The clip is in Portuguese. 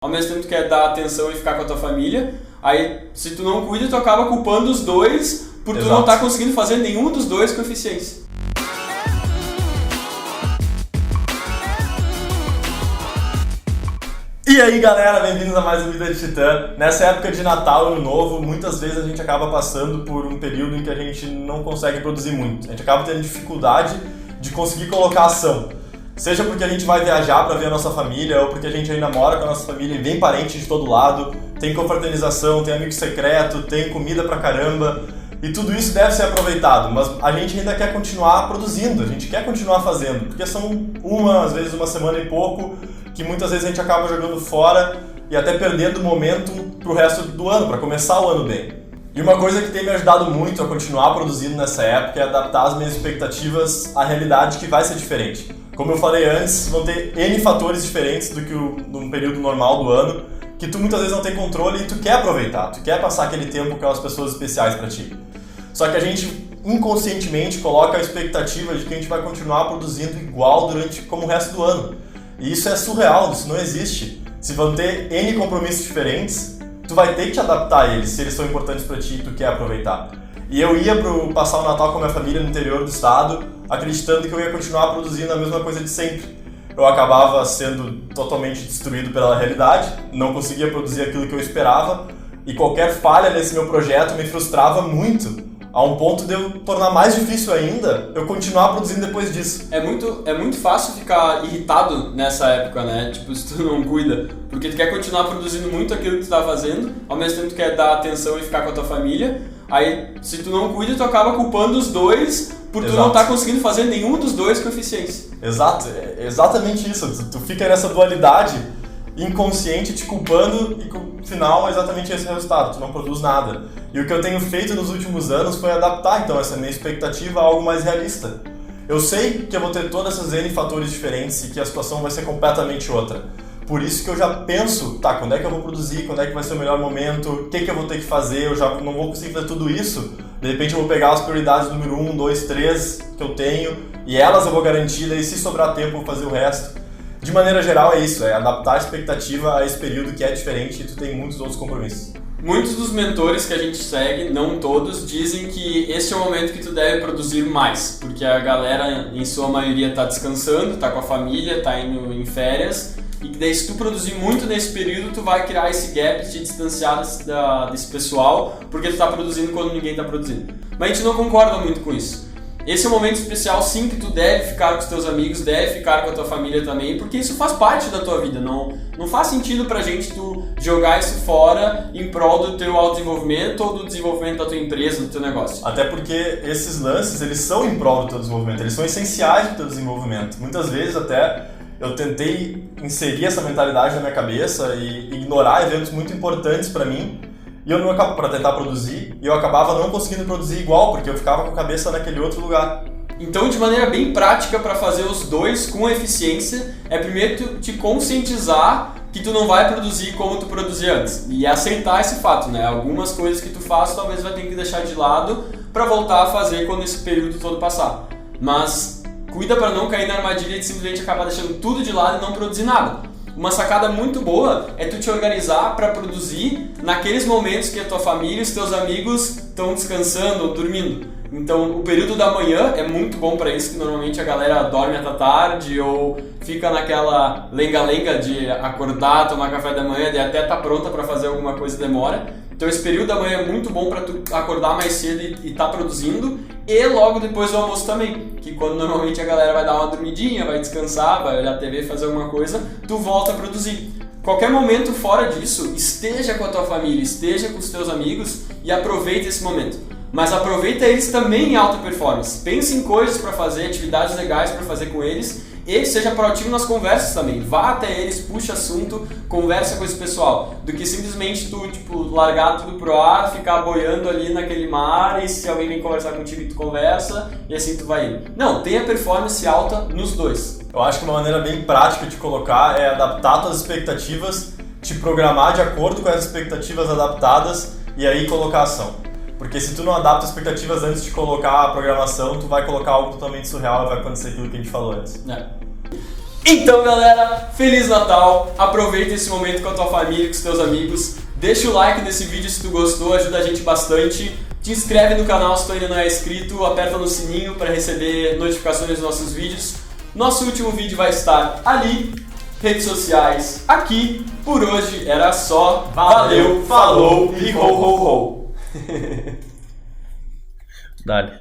Ao mesmo tempo tu quer dar atenção e ficar com a tua família, aí se tu não cuida, tu acaba culpando os dois por tu não estar conseguindo fazer nenhum dos dois com eficiência. E aí galera, bem-vindos a mais um Vida de Titã. Nessa época de Natal e Ano Novo, muitas vezes a gente acaba passando por um período em que a gente não consegue produzir muito. A gente acaba tendo dificuldade de conseguir colocar ação. Seja porque a gente vai viajar para ver a nossa família, ou porque a gente ainda mora com a nossa família e vem parente de todo lado, tem confraternização, tem amigo secreto, tem comida pra caramba, e tudo isso deve ser aproveitado, mas a gente ainda quer continuar produzindo, a gente quer continuar fazendo, porque são às vezes uma semana e pouco, que muitas vezes a gente acaba jogando fora e até perdendo o momento pro resto do ano, para começar o ano bem. E uma coisa que tem me ajudado muito a continuar produzindo nessa época é adaptar as minhas expectativas à realidade que vai ser diferente. Como eu falei antes, vão ter N fatores diferentes do que num período normal do ano, que tu muitas vezes não tem controle e tu quer aproveitar, tu quer passar aquele tempo com aquelas pessoas especiais para ti. Só que a gente inconscientemente coloca a expectativa de que a gente vai continuar produzindo igual como o resto do ano. E isso é surreal, isso não existe. Se vão ter N compromissos diferentes, tu vai ter que te adaptar a eles, se eles são importantes para ti e tu quer aproveitar. E eu ia passar o Natal com a minha família no interior do estado, acreditando que eu ia continuar produzindo a mesma coisa de sempre. Eu acabava sendo totalmente destruído pela realidade, não conseguia produzir aquilo que eu esperava, e qualquer falha nesse meu projeto me frustrava muito, a um ponto de eu tornar mais difícil ainda eu continuar produzindo depois disso. É muito fácil ficar irritado nessa época, né? Tipo, se tu não cuida, porque tu quer continuar produzindo muito aquilo que tu tá fazendo, ao mesmo tempo tu quer dar atenção e ficar com a tua família, aí se tu não cuida, tu acaba culpando os dois por tu não estar conseguindo fazer nenhum dos dois com eficiência. Exato, é exatamente isso. Tu fica nessa dualidade inconsciente te culpando e no final é exatamente esse resultado, tu não produz nada. E o que eu tenho feito nos últimos anos foi adaptar então essa minha expectativa a algo mais realista. Eu sei que eu vou ter todas essas N fatores diferentes e que a situação vai ser completamente outra. Por isso que eu já penso, tá, quando é que eu vou produzir, quando é que vai ser o melhor momento, o que eu vou ter que fazer, eu já não vou conseguir fazer tudo isso. De repente eu vou pegar as prioridades número 1, 2, 3 que eu tenho e elas eu vou garantir, daí se sobrar tempo eu vou fazer o resto. De maneira geral é isso, é adaptar a expectativa a esse período que é diferente e tu tem muitos outros compromissos. Muitos dos mentores que a gente segue, não todos, dizem que esse é o momento que tu deve produzir mais, porque a galera em sua maioria está descansando, está com a família, está indo em férias, e que daí se tu produzir muito nesse período, tu vai criar esse gap, te distanciar desse pessoal, porque tu está produzindo quando ninguém está produzindo. Mas a gente não concorda muito com isso. Esse é um momento especial, sim, que tu deve ficar com os teus amigos, deve ficar com a tua família também, porque isso faz parte da tua vida. Não faz sentido pra gente tu jogar isso fora em prol do teu autodesenvolvimento ou do desenvolvimento da tua empresa, do teu negócio. Até porque esses lances, eles são em prol do teu desenvolvimento, eles são essenciais pro teu desenvolvimento. Muitas vezes até eu tentei inserir essa mentalidade na minha cabeça e ignorar eventos muito importantes pra mim, e eu não acabo para tentar produzir, e eu acabava não conseguindo produzir igual, porque eu ficava com a cabeça naquele outro lugar. Então, de maneira bem prática para fazer os dois com eficiência, é primeiro tu te conscientizar que tu não vai produzir como tu produzia antes, e aceitar esse fato, né? Algumas coisas que tu faz talvez vai ter que deixar de lado para voltar a fazer quando esse período todo passar. Mas cuida para não cair na armadilha de simplesmente acabar deixando tudo de lado e não produzir nada. Uma sacada muito boa é tu te organizar para produzir naqueles momentos que a tua família e os teus amigos estão descansando ou dormindo. Então, o período da manhã é muito bom para isso, que normalmente a galera dorme até tarde ou fica naquela lenga-lenga de acordar, tomar café da manhã e até tá pronta para fazer alguma coisa demora. Então, esse período da manhã é muito bom para tu acordar mais cedo e tá produzindo. E logo depois do almoço também, que quando normalmente a galera vai dar uma dormidinha, vai descansar, vai olhar a TV, fazer alguma coisa, tu volta a produzir. Qualquer momento fora disso, esteja com a tua família, esteja com os teus amigos e aproveita esse momento. Mas aproveita eles também em alta performance. Pense em coisas para fazer, atividades legais para fazer com eles e seja proativo nas conversas também. Vá até eles, puxa assunto, conversa com esse pessoal. Do que simplesmente tu largar tudo pro ar, ficar boiando ali naquele mar e se alguém vem conversar contigo tu conversa e assim tu vai indo. Não, tenha performance alta nos dois. Eu acho que uma maneira bem prática de colocar é adaptar tuas expectativas, te programar de acordo com as expectativas adaptadas e aí colocar ação. Porque se tu não adapta expectativas antes de colocar a programação, tu vai colocar algo totalmente surreal e vai acontecer aquilo que a gente falou antes. Então, galera, Feliz Natal! Aproveita esse momento com a tua família, com os teus amigos. Deixa o like nesse vídeo se tu gostou, ajuda a gente bastante. Te inscreve no canal se tu ainda não é inscrito, aperta no sininho para receber notificações dos nossos vídeos. Nosso último vídeo vai estar ali, redes sociais aqui. Por hoje era só. Valeu, falou e ho ho ho! Dale.